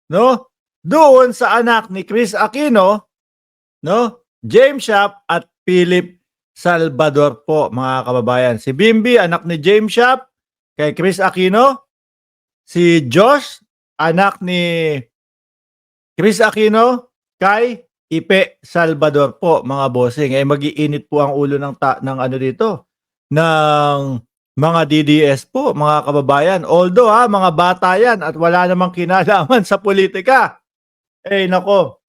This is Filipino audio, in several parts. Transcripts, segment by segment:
no? Doon sa anak ni Chris Aquino, no? James Shap at Philip Salvador po, mga kababayan. Si Bimby, anak ni James Shap, kay Chris Aquino. Si Josh, anak ni Chris Aquino, kay Ipe Salvador po, mga bossing. Eh magiinit po ang ulo ng ano dito, ng mga DDS po, mga kababayan. Although mga bata yan at wala namang kinalaman sa politika. Eh nako,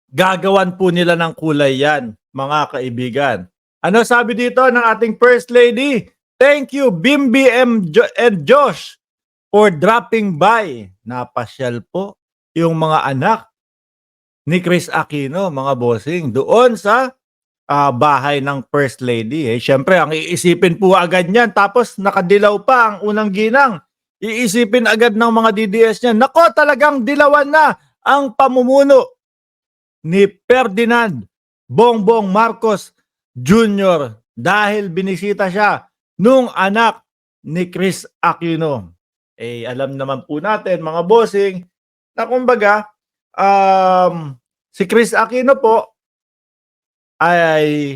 gagawan po nila ng kulay yan, mga kaibigan. Ano sabi dito ng ating First Lady? Thank you, Bimby and Josh, for dropping by. Napasyal po yung mga anak ni Chris Aquino, mga bossing, doon sa bahay ng First Lady. Eh, syempre, ang iisipin po agad niyan, tapos nakadilaw pa ang unang ginang. Iisipin agad ng mga DDS niyan, nako, talagang dilawan na ang pamumuno ni Ferdinand Bongbong Marcos Jr. dahil binisita siya nung anak ni Chris Aquino. Eh, alam naman po natin, mga bossing, na kumbaga, si Chris Aquino po ay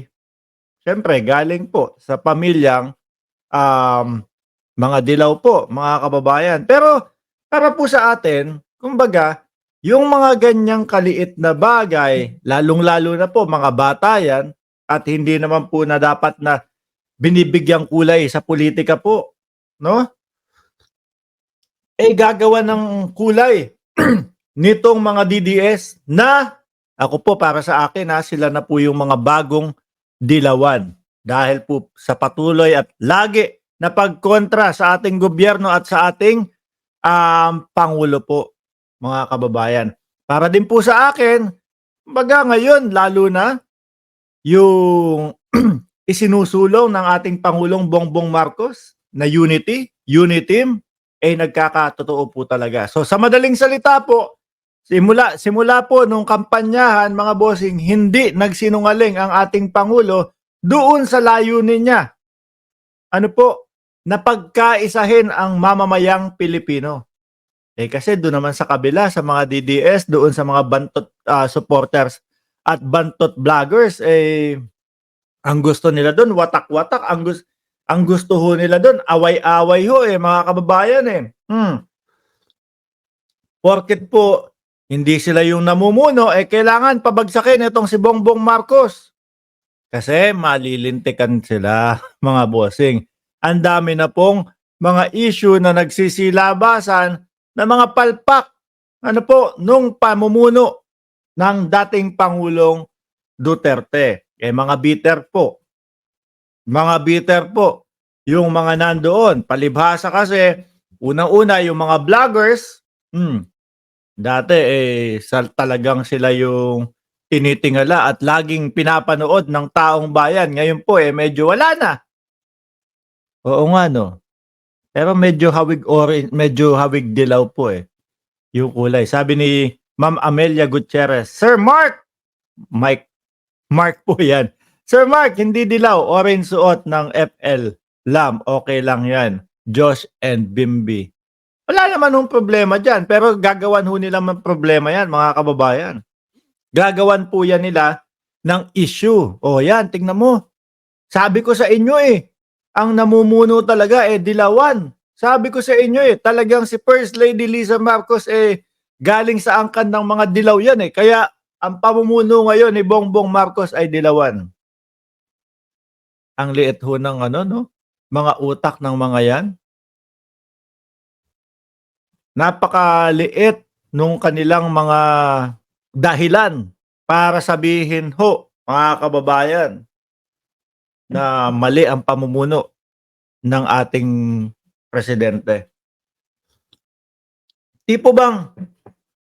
siyempre galing po sa pamilyang mga dilaw po, mga kababayan. Pero para po sa atin, kumbaga, yung mga ganyang kaliit na bagay, lalong-lalo na po mga bata yan, at hindi naman po na dapat na binibigyang kulay sa politika po, no? Eh gagawa ng kulay nitong mga DDS na, ako po para sa akin sila na po yung mga bagong dilawan dahil po sa patuloy at lagi na pagkontra sa ating gobyerno at sa ating Pangulo po, mga kababayan. Para din po sa akin, baga ngayon lalo na yung isinusulong ng ating Pangulong Bongbong Marcos na Uniteam, eh nagkakatotoo po talaga. So sa madaling salita po, simula po nung kampanyahan, mga bossing, hindi nagsinungaling ang ating Pangulo doon sa layunin niya. Ano po? Na pagkaisahin ang mamamayang Pilipino. Eh kasi doon naman sa kabila, sa mga DDS, doon sa mga bantot supporters at bantot vloggers, eh ang gusto nila doon, watak-watak. Ang gusto ho nila doon, away-away ho mga kababayan Porket po, hindi sila yung namumuno, eh kailangan pabagsakin itong si Bongbong Marcos. Kasi malilintikan sila, mga bossing. Ang dami na pong mga issue na nagsisilabasan na mga palpak, nung pamumuno ng dating Pangulong Duterte. Eh mga bitter po. Yung mga nandoon. Palibhasa kasi, unang-una yung mga vloggers, dati talagang sila yung tinitingala at laging pinapanood ng taong bayan. Ngayon po medyo wala na. Oo nga no. Pero medyo hawig dilaw po yung kulay. Sabi ni Ma'am Amelia Gutierrez, Sir Mark, Mark po yan. Sir Mark, hindi dilaw, orange suot ng FL. Lam, okay lang yan. Josh and Bimby. Wala naman yung problema dyan, pero gagawan ho nila ng problema yan, mga kababayan. Gagawan po yan nila ng issue. O yan, tingnan mo. Sabi ko sa inyo ang namumuno talaga dilawan. Sabi ko sa inyo talagang si First Lady Liza Marcos galing sa angkan ng mga dilaw yan Kaya ang pamumuno ngayon ni Bongbong Marcos ay dilawan. Ang liit ho ng mga utak ng mga yan. Napakaliit nung kanilang mga dahilan para sabihin ho, mga kababayan, na mali ang pamumuno ng ating presidente. Tipo bang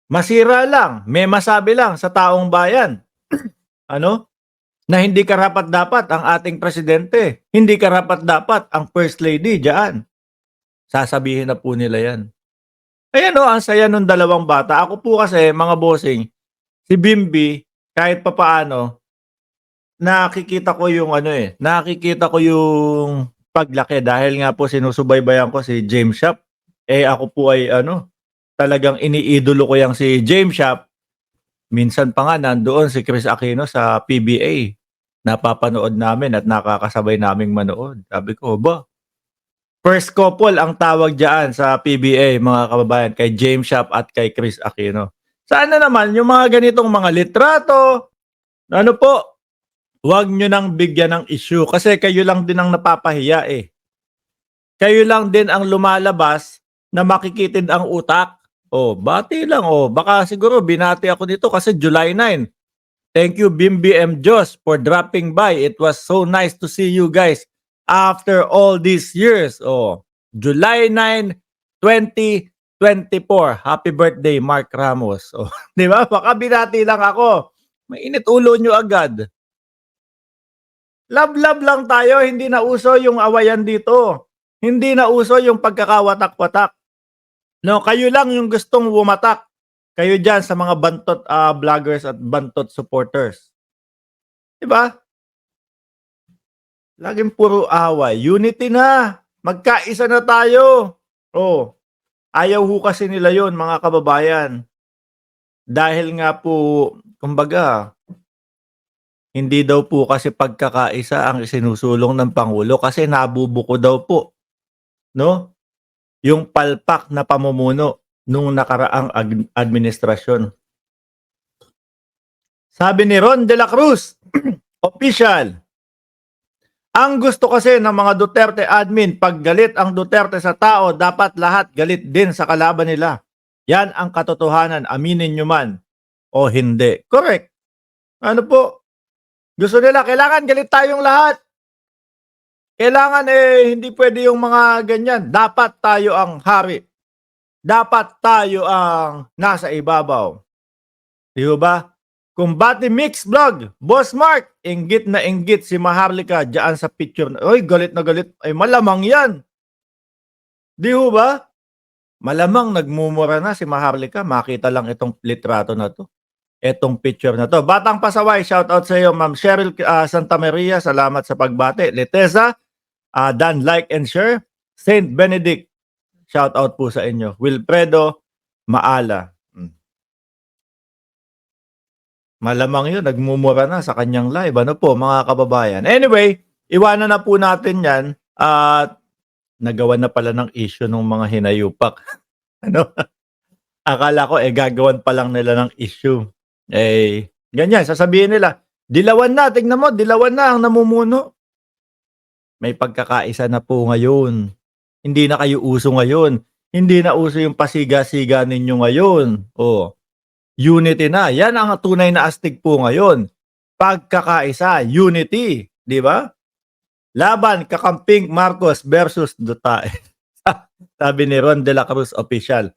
masira lang, may masabi lang sa taong bayan, na hindi karapat-dapat ang ating presidente, hindi karapat-dapat ang First Lady diyan. Sasabihin na po nila yan. Ayan ang saya nung dalawang bata. Ako po kasi, mga bossing, si Bimby, kahit papaano, nakikita ko yung nakikita ko yung paglaki dahil nga po sinusubaybayan ko si James Shap. Ako po ay talagang iniidolo ko yang si James Shop. Minsan pa nga nandoon si Chris Aquino sa PBA. Napapanood namin at nakakasabay naming manood. Sabi ko, ba, first couple ang tawag diyan sa PBA, mga kababayan, kay James Shop at kay Chris Aquino. Sana naman yung mga ganitong mga litrato, ano po, huwag nyo nang bigyan ng issue kasi kayo lang din ang napapahiya eh. Kayo lang din ang lumalabas na makikitid ang utak. Oh, bati lang oh. Baka siguro binati ako dito kasi July 9. Thank you Bimbi M. Jos for dropping by. It was so nice to see you guys after all these years. Oh, July 9, 2024. Happy birthday Mark Ramos. Oh, di ba? Baka binati lang ako. Mainit ulo nyo agad. Love-love lang tayo, hindi na uso yung awayan dito. Hindi na uso yung pagkakawatak-watak. No, kayo lang yung gustong wumatak. Kayo diyan sa mga bantot vloggers at bantot supporters. 'Di ba? Laging puro away. Unity na. Magkaisa na tayo. Oh. Ayaw ho kasi nila 'yon, mga kababayan. Dahil nga po, kumbaga, hindi daw po kasi pagkakaisa ang isinusulong ng Pangulo kasi nabubuko daw po, no? Yung palpak na pamumuno nung nakaraang administrasyon. Sabi ni Ron de la Cruz, official, ang gusto kasi ng mga Duterte admin, pag galit ang Duterte sa tao, dapat lahat galit din sa kalaban nila. Yan ang katotohanan, aminin nyo man o hindi. Correct. Ano po? Gusto nila, kailangan galit tayong lahat. Kailangan hindi pwede yung mga ganyan. Dapat tayo ang hari. Dapat tayo ang nasa ibabaw. Di ba? Kumbati Mix Vlog, Boss Mark, inggit na inggit si Maharlika dyan sa picture. Oy, galit na galit. Ay, malamang yan. Di ba? Malamang nagmumura na si Maharlika. Makita lang itong litrato na to. Etong picture na to. Batang Pasaway, shout out sa iyo, Ma'am Cheryl Santa Maria. Salamat sa pagbate. Leteza, Dan, like and share. Saint Benedict, shout out po sa inyo. Wilfredo Maala. Malamang yun, nagmumura na sa kanyang live. Ano po, mga kababayan? Anyway, iwanan na po natin yan. At nagawa na pala ng issue ng mga hinayupak. Ano? Akala ko, gagawan pa lang nila ng issue. Ganyan, sasabihin nila, dilawan na, tignan mo, dilawan na ang namumuno. May pagkakaisa na po ngayon. Hindi na kayo uso ngayon. Hindi na uso yung pasiga-siga ninyo ngayon. Oh, unity na. Yan ang tunay na astig po ngayon. Pagkakaisa, unity. Di ba? Laban, kakamping Marcos versus Duterte. Sabi ni Ron de la Cruz, official.